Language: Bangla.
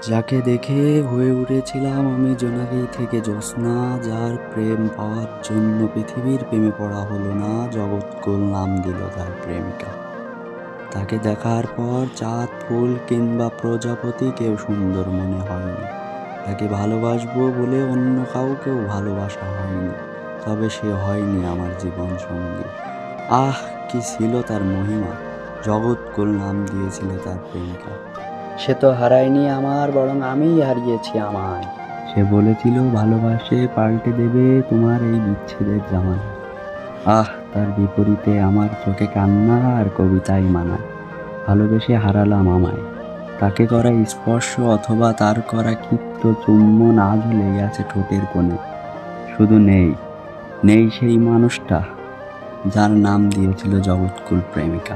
যাকে দেখে হয়ে উঠেছিলাম আমি জোনাকি থেকে জ্যোৎস্না, যার প্রেম পাওয়ার জন্য পৃথিবীর প্রেমে পড়া হলো না, জগৎকুল নাম দিল তার প্রেমিকা। তাকে দেখার পর চাঁদ, ফুল কিংবা প্রজাপতি কেউ সুন্দর মনে হয়নি। তাকে ভালোবাসবো বলে অন্য কাউকেও ভালোবাসা হয়নি, তবে সে হয়নি আমার জীবন সঙ্গী। আহ, কি ছিল তার মহিমা! জগৎকুল নাম দিয়েছিল তার প্রেমিকা। সে তো হারায়নি আমার, বরং আমিই হারিয়েছি আমায়। সে বলেছিল ভালোবাসে পাল্টে দেবে তোমার এই বিচ্ছেদের জামানা। আহ, তার বিপরীতে আমার চোখে কান্না আর কবিতাই মানায়। ভালোবেসে হারালাম আমায়। তাকে করা স্পর্শ অথবা তার করা ক্ষিপ্ত চুম্বন আজও লেগে আছে ঠোঁটের কোণে। শুধু নেই, নেই সেই মানুষটা যার নাম দিয়েছিল জগৎকুল প্রেমিকা।